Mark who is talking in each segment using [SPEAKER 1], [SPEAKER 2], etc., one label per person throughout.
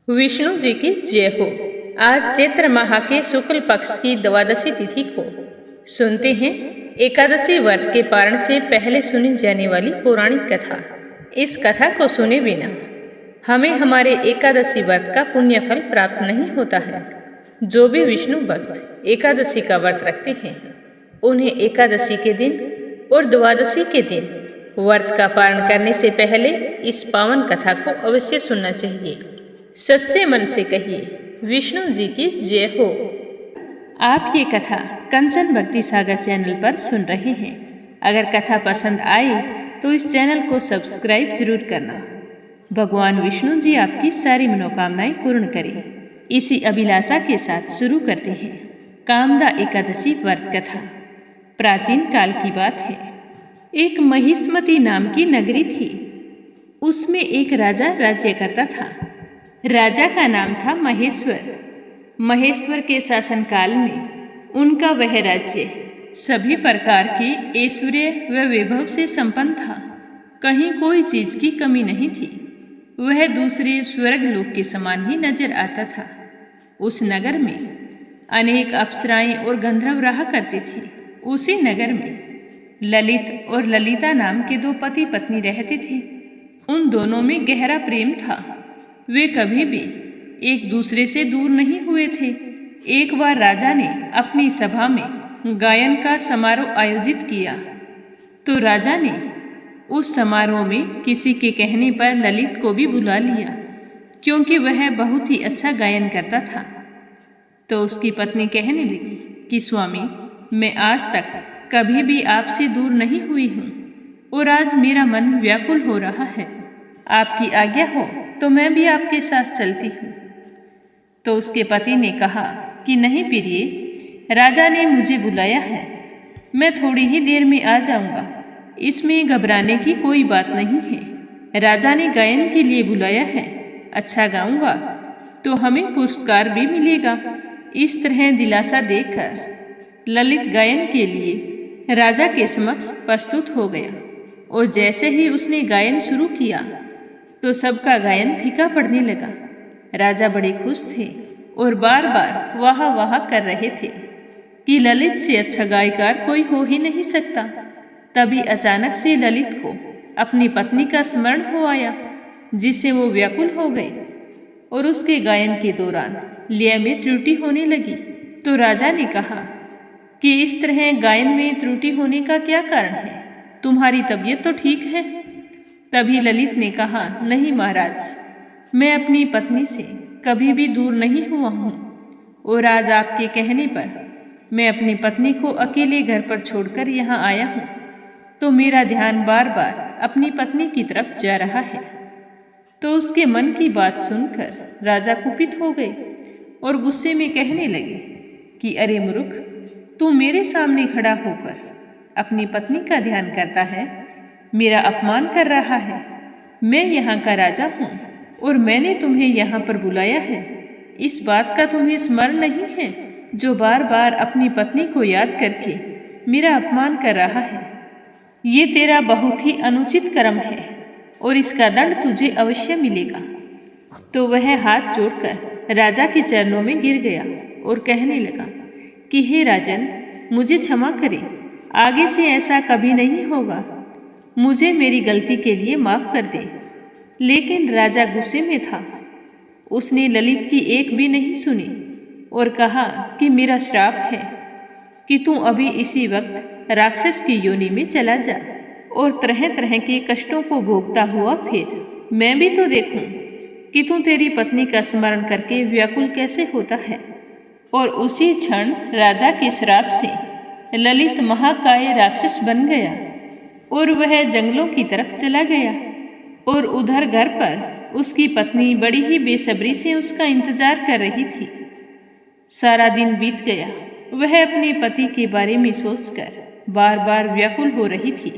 [SPEAKER 1] विष्णु जी की जय हो। आज चैत्र माह के शुक्ल पक्ष की द्वादशी तिथि को सुनते हैं एकादशी व्रत के पारण से पहले सुनी जाने वाली पौराणिक कथा। इस कथा को सुने बिना हमें हमारे एकादशी व्रत का पुण्य फल प्राप्त नहीं होता है। जो भी विष्णु भक्त एकादशी का व्रत रखते हैं उन्हें एकादशी के दिन और द्वादशी के दिन व्रत का पारण करने से पहले इस पावन कथा को अवश्य सुनना चाहिए। सच्चे मन से कहिए विष्णु जी की जय हो। आप ये कथा कंचन भक्ति सागर चैनल पर सुन रहे हैं। अगर कथा पसंद आए तो इस चैनल को सब्सक्राइब जरूर करना। भगवान विष्णु जी आपकी सारी मनोकामनाएं पूर्ण करें। इसी अभिलाषा के साथ शुरू करते हैं कामदा एकादशी व्रत कथा। प्राचीन काल की बात है। एक महिष्मती नाम की नगरी थी। उसमें एक राजा राज्य करता था। राजा का नाम था महेश्वर। महेश्वर के शासनकाल में उनका वह राज्य सभी प्रकार के ऐश्वर्य व वैभव से संपन्न था। कहीं कोई चीज की कमी नहीं थी। वह दूसरे स्वर्ग लोक के समान ही नजर आता था। उस नगर में अनेक अप्सराएं और गंधर्व रहा करते थे। उसी नगर में ललित और ललिता नाम के दो पति पत्नी रहते थे। उन दोनों में गहरा प्रेम था। वे कभी भी एक दूसरे से दूर नहीं हुए थे। एक बार राजा ने अपनी सभा में गायन का समारोह आयोजित किया तो राजा ने उस समारोह में किसी के कहने पर ललित को भी बुला लिया, क्योंकि वह बहुत ही अच्छा गायन करता था। तो उसकी पत्नी कहने लगी कि स्वामी, मैं आज तक कभी भी आपसे दूर नहीं हुई हूँ और आज मेरा मन व्याकुल हो रहा है। आपकी आज्ञा हो तो मैं भी आपके साथ चलती हूँ। तो उसके पति ने कहा कि नहीं प्रिय, राजा ने मुझे बुलाया है, मैं थोड़ी ही देर में आ जाऊँगा। इसमें घबराने की कोई बात नहीं है। राजा ने गायन के लिए बुलाया है, अच्छा गाऊंगा तो हमें पुरस्कार भी मिलेगा। इस तरह दिलासा देकर ललित गायन के लिए राजा के समक्ष प्रस्तुत हो गया और जैसे ही उसने गायन शुरू किया तो सबका गायन फीका पड़ने लगा। राजा बड़े खुश थे और बार बार वाह वाह कर रहे थे कि ललित से अच्छा गायकार कोई हो ही नहीं सकता। तभी अचानक से ललित को अपनी पत्नी का स्मरण हो आया, जिससे वो व्याकुल हो गई और उसके गायन के दौरान लय में त्रुटि होने लगी। तो राजा ने कहा कि इस तरह गायन में त्रुटि होने का क्या कारण है? तुम्हारी तबीयत तो ठीक है? तभी ललित ने कहा, नहीं महाराज, मैं अपनी पत्नी से कभी भी दूर नहीं हुआ हूँ और आज आपके कहने पर मैं अपनी पत्नी को अकेले घर पर छोड़कर यहाँ आया हूँ तो मेरा ध्यान बार बार अपनी पत्नी की तरफ जा रहा है। तो उसके मन की बात सुनकर राजा कुपित हो गए और गुस्से में कहने लगे कि अरे मूर्ख, तू मेरे सामने खड़ा होकर अपनी पत्नी का ध्यान करता है, मेरा अपमान कर रहा है। मैं यहाँ का राजा हूँ और मैंने तुम्हें यहाँ पर बुलाया है। इस बात का तुम्हें स्मरण नहीं है जो बार बार अपनी पत्नी को याद करके मेरा अपमान कर रहा है? ये तेरा बहुत ही अनुचित कर्म है और इसका दंड तुझे अवश्य मिलेगा। तो वह हाथ जोड़कर राजा के चरणों में गिर गया और कहने लगा कि हे राजन, मुझे क्षमा करें, आगे से ऐसा कभी नहीं होगा। मुझे मेरी गलती के लिए माफ कर दे। लेकिन राजा गुस्से में था। उसने ललित की एक भी नहीं सुनी और कहा कि मेरा श्राप है कि तू अभी इसी वक्त राक्षस की योनि में चला जा और तरह तरह के कष्टों को भोगता हुआ फिर मैं भी तो देखूं कि तू तेरी पत्नी का स्मरण करके व्याकुल कैसे होता है। और उसी क्षण राजा के श्राप से ललित महाकाय राक्षस बन गया और वह जंगलों की तरफ चला गया। और उधर घर पर उसकी पत्नी बड़ी ही बेसब्री से उसका इंतजार कर रही थी। सारा दिन बीत गया। वह अपने पति के बारे में सोचकर बार बार व्याकुल हो रही थी।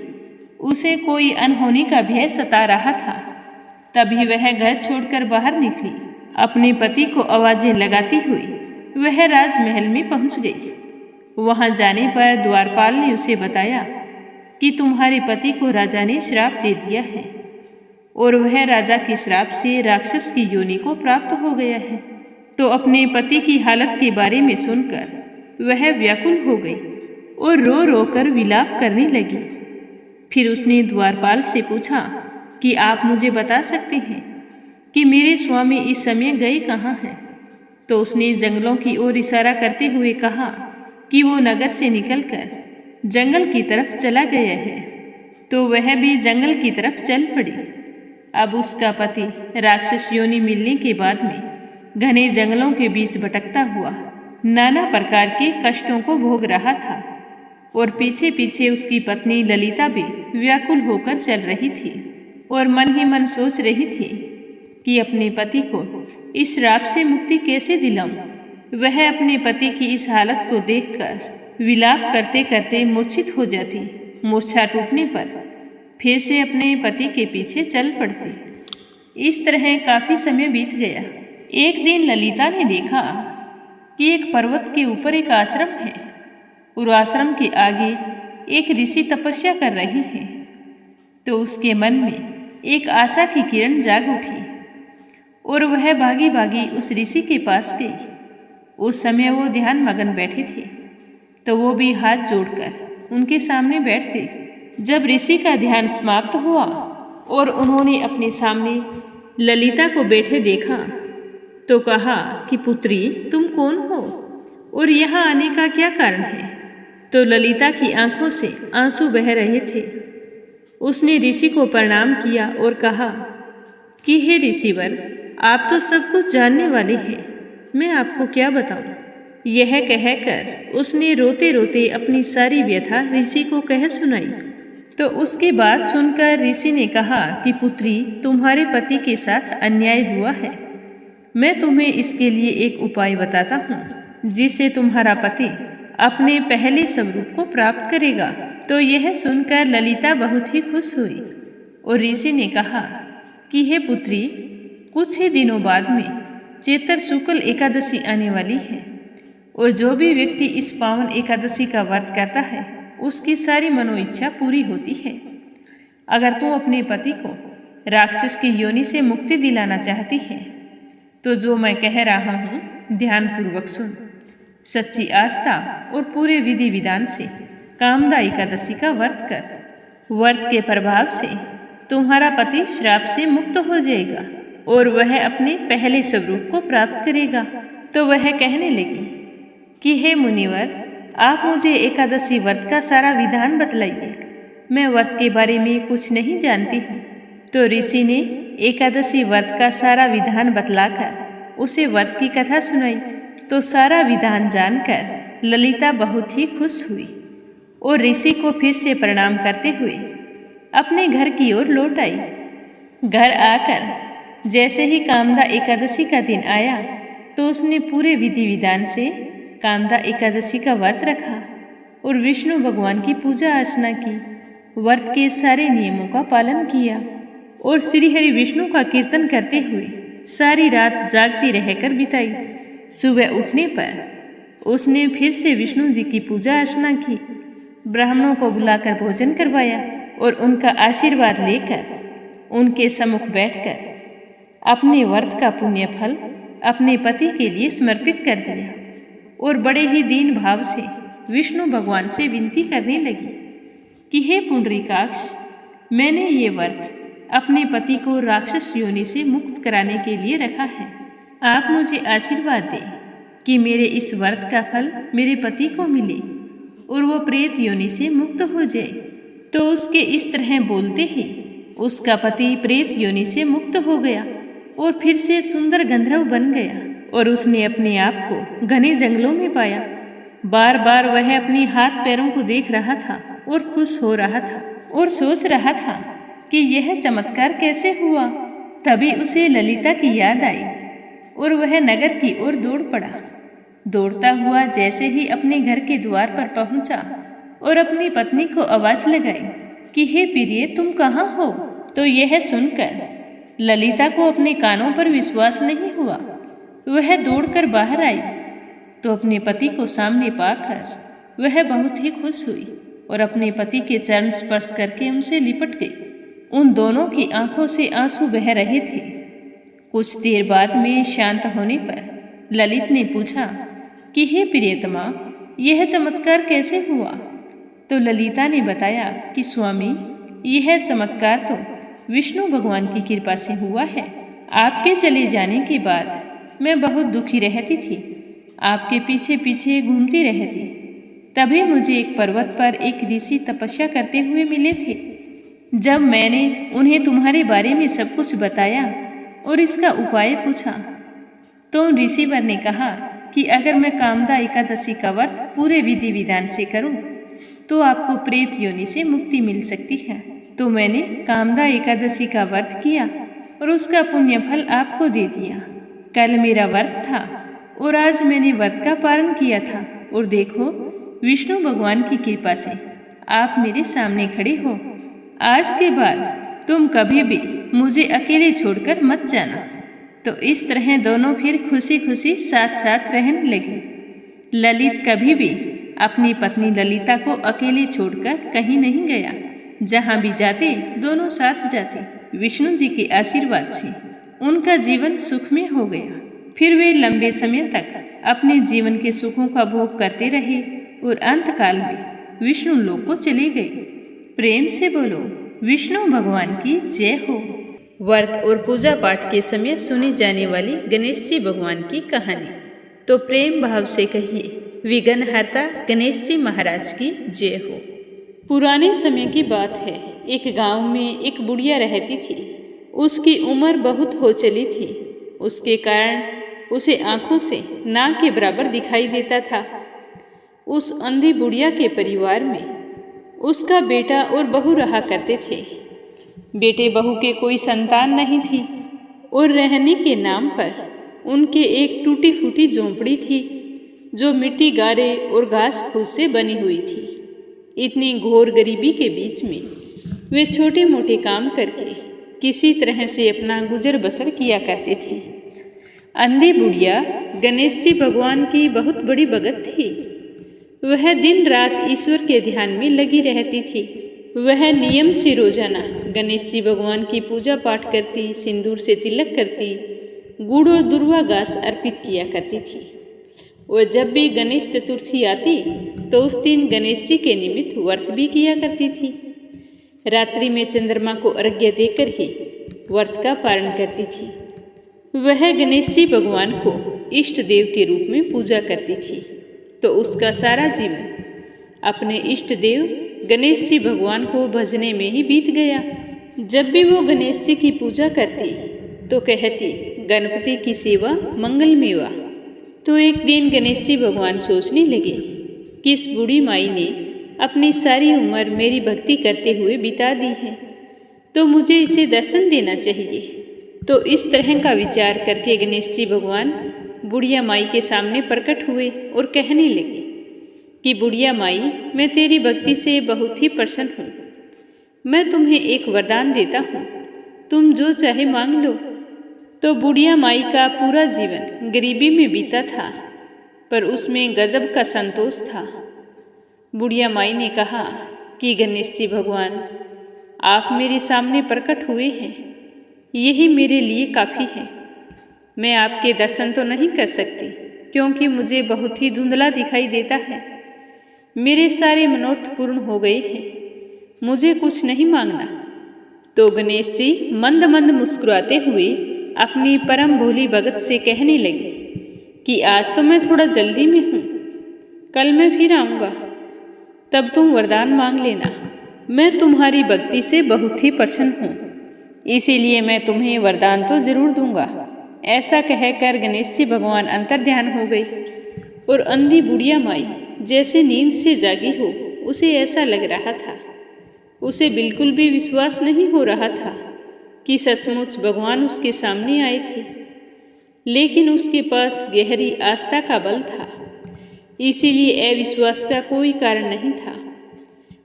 [SPEAKER 1] उसे कोई अनहोनी का भय सता रहा था। तभी वह घर छोड़कर बाहर निकली। अपने पति को आवाजें लगाती हुई वह राजमहल में पहुंच गई। वहां जाने पर द्वारपाल ने उसे बताया कि तुम्हारे पति को राजा ने श्राप दे दिया है। और वह राजा के श्राप से राक्षस की योनि को प्राप्त हो गया है। तो अपने पति की हालत के बारे में सुनकर वह व्याकुल हो गई और रो रो कर विलाप करने लगी। फिर उसने द्वारपाल से पूछा कि आप मुझे बता सकते हैं कि मेरे स्वामी इस समय गए कहाँ हैं? तो उसने जंगलों की ओर इशारा करते हुए कहा कि वो नगर से निकलकर जंगल की तरफ चला गया है। तो वह भी जंगल की तरफ चल पड़ी। अब उसका पति राक्षस योनि मिलने के बाद में घने जंगलों के बीच भटकता हुआ नाना प्रकार के कष्टों को भोग रहा था और पीछे पीछे उसकी पत्नी ललिता भी व्याकुल होकर चल रही थी और मन ही मन सोच रही थी कि अपने पति को इस श्राप से मुक्ति कैसे दिलाऊं। वह अपने पति की इस हालत को देखकर विलाप करते करते मूर्छित हो जाती। मूर्छा टूटने पर फिर से अपने पति के पीछे चल पड़ती। इस तरह काफी समय बीत गया। एक दिन ललिता ने देखा कि एक पर्वत के ऊपर एक आश्रम है और आश्रम के आगे एक ऋषि तपस्या कर रहे हैं। तो उसके मन में एक आशा की किरण जाग उठी और वह भागी भागी उस ऋषि के पास गई। उस समय वो ध्यान मगन बैठे थे, तो वो भी हाथ जोड़कर उनके सामने बैठ गई। जब ऋषि का ध्यान समाप्त हुआ और उन्होंने अपने सामने ललिता को बैठे देखा तो कहा कि पुत्री, तुम कौन हो और यहाँ आने का क्या कारण है? तो ललिता की आंखों से आंसू बह रहे थे। उसने ऋषि को प्रणाम किया और कहा कि हे ऋषिवर, आप तो सब कुछ जानने वाले हैं, मैं आपको क्या बताऊं? यह कहकर उसने रोते रोते अपनी सारी व्यथा ऋषि को कह सुनाई। तो उसकी बात सुनकर ऋषि ने कहा कि पुत्री, तुम्हारे पति के साथ अन्याय हुआ है। मैं तुम्हें इसके लिए एक उपाय बताता हूँ जिससे तुम्हारा पति अपने पहले स्वरूप को प्राप्त करेगा। तो यह सुनकर ललिता बहुत ही खुश हुई और ऋषि ने कहा कि हे पुत्री, कुछ ही दिनों बाद में चैत्र शुक्ल एकादशी आने वाली है और जो भी व्यक्ति इस पावन एकादशी का व्रत करता है उसकी सारी मनोइच्छा पूरी होती है। अगर तू अपने पति को राक्षस की योनि से मुक्ति दिलाना चाहती है तो जो मैं कह रहा हूँ ध्यानपूर्वक सुन। सच्ची आस्था और पूरे विधि विधान से कामदा एकादशी का व्रत कर। व्रत के प्रभाव से तुम्हारा पति श्राप से मुक्त हो जाएगा और वह अपने पहले स्वरूप को प्राप्त करेगा। तो वह कहने लगी कि हे मुनिवर, आप मुझे एकादशी व्रत का सारा विधान बतलाइए, मैं व्रत के बारे में कुछ नहीं जानती हूँ। तो ऋषि ने एकादशी व्रत का सारा विधान बतलाकर उसे व्रत की कथा सुनाई। तो सारा विधान जानकर ललिता बहुत ही खुश हुई और ऋषि को फिर से प्रणाम करते हुए अपने घर की ओर लौट आई। घर आकर जैसे ही कामदा एकादशी का दिन आया तो उसने पूरे विधि विधान से कामदा एकादशी का व्रत रखा और विष्णु भगवान की पूजा अर्चना की। व्रत के सारे नियमों का पालन किया और श्री हरि विष्णु का कीर्तन करते हुए सारी रात जागती रहकर बिताई। सुबह उठने पर उसने फिर से विष्णु जी की पूजा अर्चना की, ब्राह्मणों को बुलाकर भोजन करवाया और उनका आशीर्वाद लेकर उनके सम्मुख बैठकर अपने व्रत का पुण्य फल अपने पति के लिए समर्पित कर दिया और बड़े ही दीन भाव से विष्णु भगवान से विनती करने लगी कि हे पुंडरीकाक्ष, मैंने ये व्रत अपने पति को राक्षस योनि से मुक्त कराने के लिए रखा है। आप मुझे आशीर्वाद दें कि मेरे इस व्रत का फल मेरे पति को मिले और वो प्रेत योनि से मुक्त हो जाए। तो उसके इस तरह बोलते ही उसका पति प्रेत योनि से मुक्त हो गया और फिर से सुंदर गंधर्व बन गया और उसने अपने आप को घने जंगलों में पाया। बार बार वह अपने हाथ पैरों को देख रहा था और खुश हो रहा था और सोच रहा था कि यह चमत्कार कैसे हुआ। तभी उसे ललिता की याद आई और वह नगर की ओर दौड़ पड़ा। दौड़ता हुआ जैसे ही अपने घर के द्वार पर पहुंचा और अपनी पत्नी को आवाज लगाई कि हे प्रिय, तुम कहाँ हो? तो यह सुनकर ललिता को अपने कानों पर विश्वास नहीं हुआ। वह दौड़कर बाहर आई तो अपने पति को सामने पाकर वह बहुत ही खुश हुई और अपने पति के चरण स्पर्श करके उनसे लिपट गई उन दोनों की आंखों से आंसू बह रहे थे। कुछ देर बाद में शांत होने पर ललित ने पूछा कि हे प्रियतमा, यह चमत्कार कैसे हुआ? तो ललिता ने बताया कि स्वामी, यह चमत्कार तो विष्णु भगवान की कृपा से हुआ है। आपके चले जाने के बाद मैं बहुत दुखी रहती थी, आपके पीछे पीछे घूमती रहती। तभी मुझे एक पर्वत पर एक ऋषि तपस्या करते हुए मिले थे। जब मैंने उन्हें तुम्हारे बारे में सब कुछ बताया और इसका उपाय पूछा तो ऋषिवर ने कहा कि अगर मैं कामदा एकादशी का व्रत पूरे विधि विधान से करूं तो आपको प्रेत योनि से मुक्ति मिल सकती है। तो मैंने कामदा एकादशी का व्रत किया और उसका पुण्य फल आपको दे दिया। कल मेरा व्रत था और आज मैंने व्रत का पारण किया था और देखो, विष्णु भगवान की कृपा से आप मेरे सामने खड़े हो। आज के बाद तुम कभी भी मुझे अकेले छोड़कर मत जाना। तो इस तरह दोनों फिर खुशी खुशी साथ साथ रहने लगे। ललित कभी भी अपनी पत्नी ललिता को अकेले छोड़कर कहीं नहीं गया। जहाँ भी जाते दोनों साथ जाते। विष्णु जी के आशीर्वाद से उनका जीवन सुखमय हो गया। फिर वे लंबे समय तक अपने जीवन के सुखों का भोग करते रहे और अंतकाल में विष्णु लोक को चले गए। प्रेम से बोलो विष्णु भगवान की जय हो। व्रत और पूजा पाठ के समय सुनी जाने वाली गणेश जी भगवान की कहानी। तो प्रेम भाव से कहिए, विघ्नहर्ता गणेश जी महाराज की जय हो। पुराने समय की बात है। एक गांव में एक बुढ़िया रहती थी। उसकी उम्र बहुत हो चली थी। उसके कारण उसे आंखों से नाक के बराबर दिखाई देता था। उस अंधी बुढ़िया के परिवार में उसका बेटा और बहू रहा करते थे। बेटे बहू के कोई संतान नहीं थी और रहने के नाम पर उनके एक टूटी फूटी झोंपड़ी थी जो मिट्टी गारे और घास फूस से बनी हुई थी। इतनी घोर गरीबी के बीच में वे छोटे मोटे काम करके किसी तरह से अपना गुजर बसर किया करते थे। अंधी बुढ़िया गणेश जी भगवान की बहुत बड़ी भगत थी। वह दिन रात ईश्वर के ध्यान में लगी रहती थी। वह नियम से रोजाना गणेश जी भगवान की पूजा पाठ करती, सिंदूर से तिलक करती, गुड़ और दुर्वा घास अर्पित किया करती थी। और जब भी गणेश चतुर्थी आती तो उस दिन गणेश जी के निमित्त व्रत भी किया करती थी। रात्रि में चंद्रमा को अर्घ्य देकर ही व्रत का पारण करती थी। वह गणेश जी भगवान को इष्ट देव के रूप में पूजा करती थी। तो उसका सारा जीवन अपने इष्ट देव गणेश जी भगवान को भजने में ही बीत गया। जब भी वो गणेश जी की पूजा करती तो कहती, गणपति की सेवा मंगल मेवा। तो एक दिन गणेश जी भगवान सोचने लगे कि इस बूढ़ी माई ने अपनी सारी उम्र मेरी भक्ति करते हुए बिता दी है, तो मुझे इसे दर्शन देना चाहिए। तो इस तरह का विचार करके गणेश जी भगवान बुढ़िया माई के सामने प्रकट हुए और कहने लगे कि बुढ़िया माई, मैं तेरी भक्ति से बहुत ही प्रसन्न हूँ। मैं तुम्हें एक वरदान देता हूँ, तुम जो चाहे मांग लो। तो बुढ़िया माई का पूरा जीवन गरीबी में बीता था, पर उसमें गजब का संतोष था। बुढ़िया माई ने कहा कि गणेश जी भगवान, आप मेरे सामने प्रकट हुए हैं, यही मेरे लिए काफ़ी है। मैं आपके दर्शन तो नहीं कर सकती क्योंकि मुझे बहुत ही धुंधला दिखाई देता है। मेरे सारे मनोरथ पूर्ण हो गए हैं, मुझे कुछ नहीं मांगना। तो गणेश जी मंद मंद मुस्कुराते हुए अपनी परम भोली भगत से कहने लगे कि आज तो मैं थोड़ा जल्दी में हूँ, कल मैं फिर आऊँगा, तब तुम वरदान मांग लेना। मैं तुम्हारी भक्ति से बहुत ही प्रसन्न हूँ, इसीलिए मैं तुम्हें वरदान तो जरूर दूंगा। ऐसा कहकर गणेश जी भगवान अंतर्ध्यान हो गई और अंधी बुढ़िया माई जैसे नींद से जागी हो, उसे ऐसा लग रहा था, उसे बिल्कुल भी विश्वास नहीं हो रहा था कि सचमुच भगवान उसके सामने आए थे। लेकिन उसके पास गहरी आस्था का बल था, इसीलिए अविश्वास का कोई कारण नहीं था।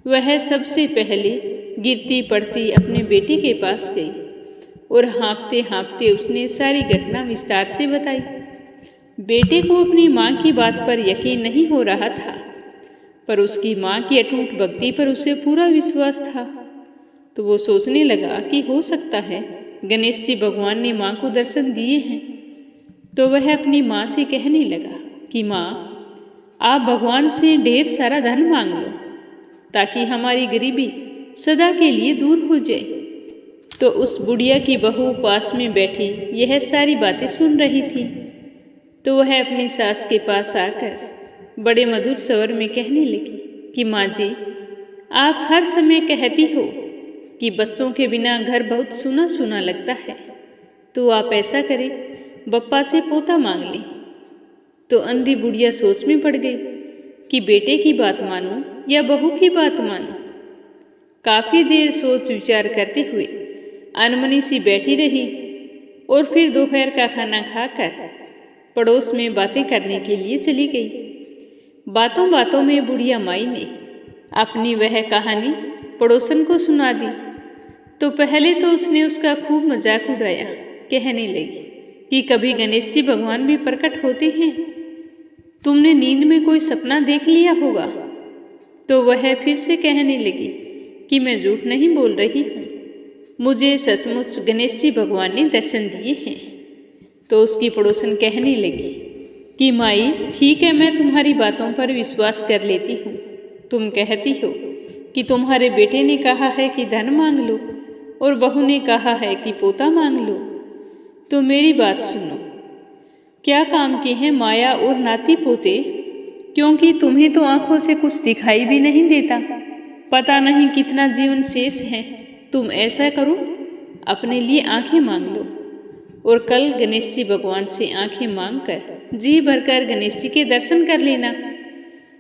[SPEAKER 1] वह सबसे पहले गिरती पड़ती अपने बेटे के पास गई और हाँफते हाँफते उसने सारी घटना विस्तार से बताई। बेटे को अपनी माँ की बात पर यकीन नहीं हो रहा था, पर उसकी माँ की अटूट भक्ति पर उसे पूरा विश्वास था। तो वो सोचने लगा कि हो सकता है गणेश जी भगवान ने माँ को दर्शन दिए हैं। तो वह अपनी माँ से कहने लगा कि माँ, आप भगवान से ढेर सारा धन मांग लो ताकि हमारी गरीबी सदा के लिए दूर हो जाए। तो उस बुढ़िया की बहू पास में बैठी यह सारी बातें सुन रही थी। तो वह अपनी सास के पास आकर बड़े मधुर स्वर में कहने लगी कि माँ जी, आप हर समय कहती हो कि बच्चों के बिना घर बहुत सूना सूना लगता है, तो आप ऐसा करें, बप्पा से पोता मांग लें। तो अंधी बुढ़िया सोच में पड़ गई कि बेटे की बात मानूं या बहू की बात मानूं। काफी देर सोच विचार करते हुए अनमनी सी बैठी रही और फिर दोपहर का खाना खाकर पड़ोस में बातें करने के लिए चली गई। बातों बातों में बुढ़िया माई ने अपनी वह कहानी पड़ोसन को सुना दी। तो पहले तो उसने उसका खूब मजाक उड़ाया, कहने लगी कि कभी गणेश जी भगवान भी प्रकट होते हैं, तुमने नींद में कोई सपना देख लिया होगा। तो वह फिर से कहने लगी कि मैं झूठ नहीं बोल रही हूँ, मुझे सचमुच गणेश जी भगवान ने दर्शन दिए हैं। तो उसकी पड़ोसन कहने लगी कि माई, ठीक है, मैं तुम्हारी बातों पर विश्वास कर लेती हूँ। तुम कहती हो कि तुम्हारे बेटे ने कहा है कि धन मांग लो और बहू ने कहा है कि पोता मांग लो। तो मेरी बात सुनो, क्या काम के हैं माया और नाती पोते? क्योंकि तुम्हें तो आंखों से कुछ दिखाई भी नहीं देता, पता नहीं कितना जीवन शेष है। तुम ऐसा करो, अपने लिए आंखें मांग लो और कल गणेश जी भगवान से आंखें मांग कर जी भरकर गणेश जी के दर्शन कर लेना।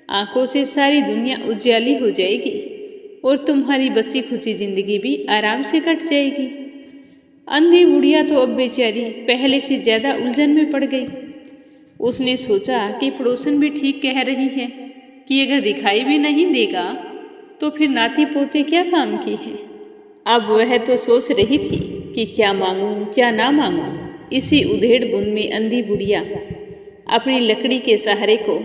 [SPEAKER 1] आंखों से सारी दुनिया उजियाली हो जाएगी और तुम्हारी बची खुची जिंदगी भी आराम से कट जाएगी। अंधी बुढ़िया तो अब बेचारी पहले से ज्यादा उलझन में पड़ गई। उसने सोचा कि पड़ोसन भी ठीक कह रही है कि अगर दिखाई भी नहीं देगा तो फिर नाती पोते क्या काम की हैं। अब वह तो सोच रही थी कि क्या मांगूं क्या ना मांगूं। इसी उधेड़ बुन में अंधी बुढ़िया अपनी लकड़ी के सहारे को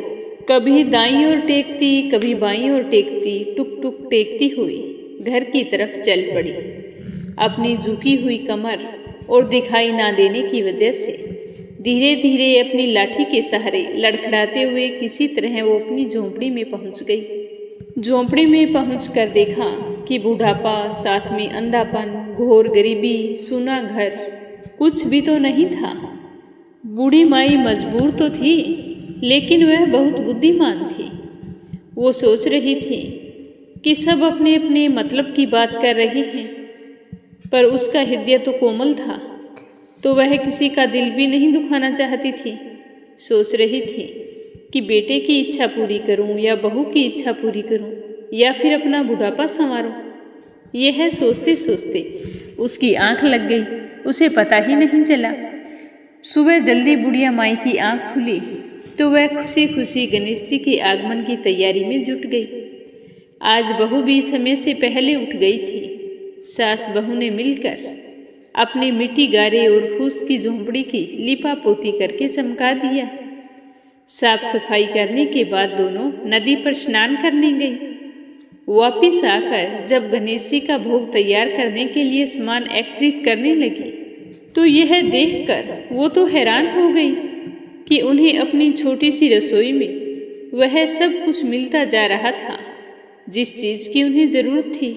[SPEAKER 1] कभी दाईं ओर टेकती कभी बाईं ओर टेकती टुक टुक टेकती हुई घर की तरफ चल पड़ी। अपनी झुकी हुई कमर और दिखाई ना देने की वजह से धीरे धीरे अपनी लाठी के सहारे लड़खड़ाते हुए किसी तरह वो अपनी झोंपड़ी में पहुंच गई। झोंपड़ी में पहुंचकर देखा कि बुढ़ापा, साथ में अंधापन, घोर गरीबी, सूना घर, कुछ भी तो नहीं था। बूढ़ी माई मजबूर तो थी, लेकिन वह बहुत बुद्धिमान थी। वो सोच रही थी कि सब अपने अपने मतलब की बात कर रहे हैं, पर उसका हृदय तो कोमल था, तो वह किसी का दिल भी नहीं दुखाना चाहती थी। सोच रही थी कि बेटे की इच्छा पूरी करूं या बहू की इच्छा पूरी करूं या फिर अपना बुढ़ापा संवारूं। यह सोचते सोचते उसकी आंख लग गई, उसे पता ही नहीं चला। सुबह जल्दी बुढ़िया माई की आंख खुली तो वह खुशी खुशी गणेश जी के आगमन की तैयारी में जुट गई। आज बहू भी समय से पहले उठ गई थी। सास बहू ने मिलकर अपने मिट्टी गारे और फूस की झोंपड़ी की लिपा पोती करके चमका दिया। साफ सफाई करने के बाद दोनों नदी पर स्नान करने गई। वापिस आकर जब गणेश जी का भोग तैयार करने के लिए सामान एकत्रित करने लगी तो यह देखकर वो तो हैरान हो गई कि उन्हें अपनी छोटी सी रसोई में वह सब कुछ मिलता जा रहा था जिस चीज की उन्हें जरूरत थी।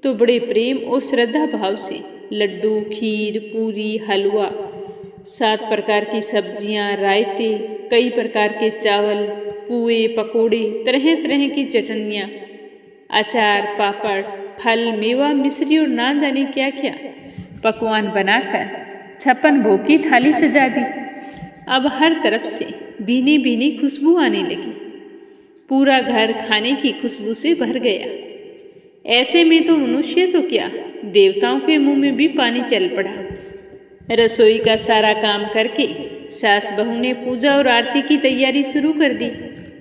[SPEAKER 1] तो बड़े प्रेम और श्रद्धा भाव से लड्डू, खीर, पूरी, हलवा, 7 प्रकार की सब्जियां, रायते, कई प्रकार के चावल, पुए, पकोड़े, तरह तरह की चटनियाँ, अचार, पापड़, फल, मेवा, मिश्री और ना जाने क्या क्या पकवान बनाकर 56 भोग की थाली सजा दी। अब हर तरफ से भीनी भीनी खुशबू आने लगी। पूरा घर खाने की खुशबू से भर गया। ऐसे में तो मनुष्य तो क्या, देवताओं के मुंह में भी पानी चल पड़ा। रसोई का सारा काम करके सास बहू ने पूजा और आरती की तैयारी शुरू कर दी।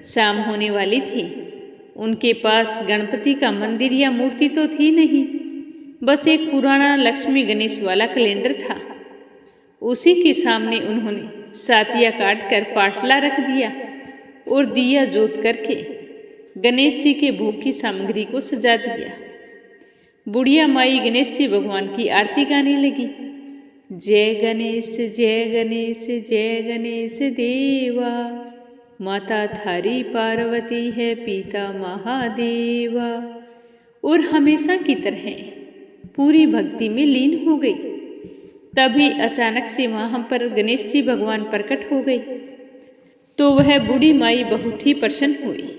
[SPEAKER 1] शाम होने वाली थी। उनके पास गणपति का मंदिर या मूर्ति तो थी नहीं, बस एक पुराना लक्ष्मी गणेश वाला कैलेंडर था। उसी के सामने उन्होंने सातिया काट कर पाटला रख दिया और दिया जोत करके गणेश जी के भोग की सामग्री को सजा दिया। बुढ़िया माई गणेश जी भगवान की आरती गाने लगी। जय गणेश जय गणेश जय गणेश देवा, माता थारी पार्वती है पिता महादेवा। और हमेशा की तरह पूरी भक्ति में लीन हो गई। तभी अचानक से वहाँ पर गणेश जी भगवान प्रकट हो गए। तो वह बूढ़ी माई बहुत ही प्रसन्न हुई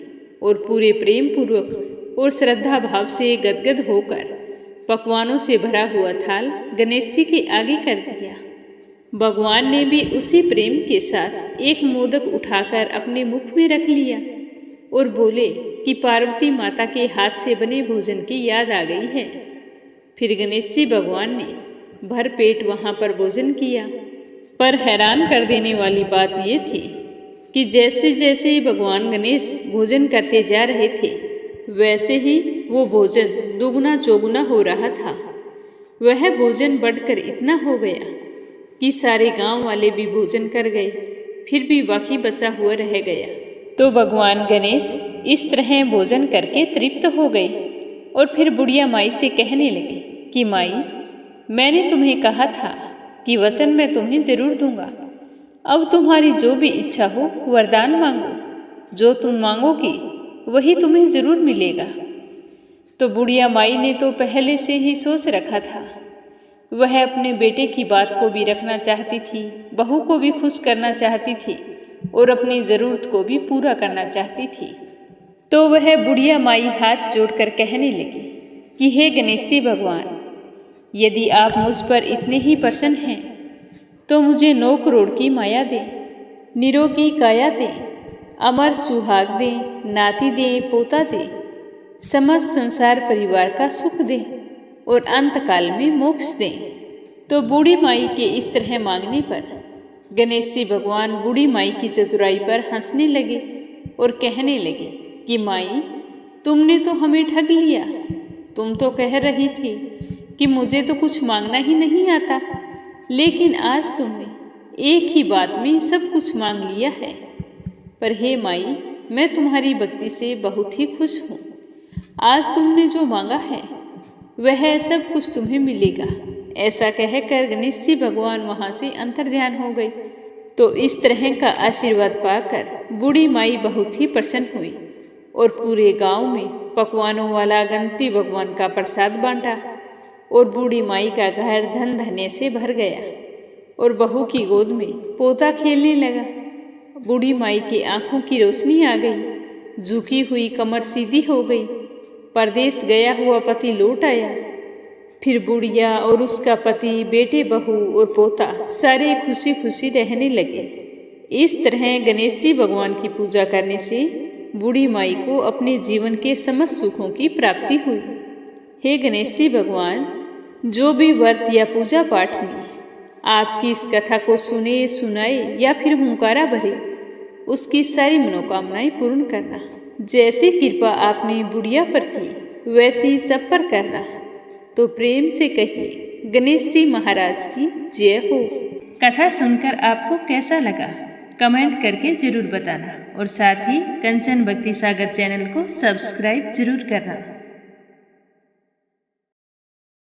[SPEAKER 1] और पूरे प्रेम पूर्वक और श्रद्धा भाव से गदगद होकर पकवानों से भरा हुआ थाल गणेश जी के आगे कर दिया। भगवान ने भी उसी प्रेम के साथ एक मोदक उठाकर अपने मुख में रख लिया और बोले कि पार्वती माता के हाथ से बने भोजन की याद आ गई है। फिर गणेश जी भगवान ने भर पेट वहाँ पर भोजन किया। पर हैरान कर देने वाली बात ये थी कि जैसे जैसे भगवान गणेश भोजन करते जा रहे थे, वैसे ही वो भोजन दुगुना चौगुना हो रहा था। वह भोजन बढ़कर इतना हो गया कि सारे गांव वाले भी भोजन कर गए, फिर भी बाकी बचा हुआ रह गया। तो भगवान गणेश इस तरह भोजन करके तृप्त हो गए और फिर बुढ़िया माई से कहने लगे कि माई, मैंने तुम्हें कहा था कि वचन मैं तुम्हें जरूर दूंगा। अब तुम्हारी जो भी इच्छा हो वरदान मांगो, जो तुम मांगोगी वही तुम्हें जरूर मिलेगा। तो बुढ़िया माई ने तो पहले से ही सोच रखा था। वह अपने बेटे की बात को भी रखना चाहती थी, बहू को भी खुश करना चाहती थी और अपनी ज़रूरत को भी पूरा करना चाहती थी। तो वह बुढ़िया माई हाथ जोड़कर कहने लगी कि हे गणेश जी भगवान, यदि आप मुझ पर इतने ही प्रसन्न हैं तो मुझे 9 करोड़ की माया दें, निरोगी काया दें, अमर सुहाग दें, नाती दें, पोता दें, समस्त संसार परिवार का सुख दें और अंतकाल में मोक्ष दें। तो बूढ़ी माई के इस तरह मांगने पर गणेश जी भगवान बूढ़ी माई की चतुराई पर हंसने लगे और कहने लगे कि माई, तुमने तो हमें ठग लिया। तुम तो कह रही थी कि मुझे तो कुछ मांगना ही नहीं आता, लेकिन आज तुमने एक ही बात में सब कुछ मांग लिया है। पर हे माई, मैं तुम्हारी भक्ति से बहुत ही खुश हूँ। आज तुमने जो मांगा है वह सब कुछ तुम्हें मिलेगा। ऐसा कहकर गणेश जी भगवान वहाँ से अंतर्ध्यान हो गए। तो इस तरह का आशीर्वाद पाकर बूढ़ी माई बहुत ही प्रसन्न हुई और पूरे गांव में पकवानों वाला गणपति भगवान का प्रसाद बांटा और बूढ़ी माई का घर धन धन्य से भर गया और बहू की गोद में पोता खेलने लगा। बूढ़ी माई की आंखों की रोशनी आ गई, झुकी हुई कमर सीधी हो गई। परदेश गया हुआ पति लौट आया। फिर बुढ़िया और उसका पति, बेटे, बहू और पोता सारे खुशी खुशी रहने लगे। इस तरह गणेश जी भगवान की पूजा करने से बूढ़ी माई को अपने जीवन के समस्त सुखों की प्राप्ति हुई। हे गणेश जी भगवान, जो भी व्रत या पूजा पाठ में आपकी इस कथा को सुने, सुनाए या फिर हुंकारा भरे, उसकी सारी मनोकामनाएं पूर्ण करना। जैसी कृपा आपने बुढ़िया पर की वैसी सब पर करना। तो प्रेम से कहिए गणेश जी महाराज की जय हो। कथा सुनकर आपको कैसा लगा कमेंट करके जरूर बताना और साथ ही कंचन भक्ति सागर चैनल को सब्सक्राइब जरूर करना।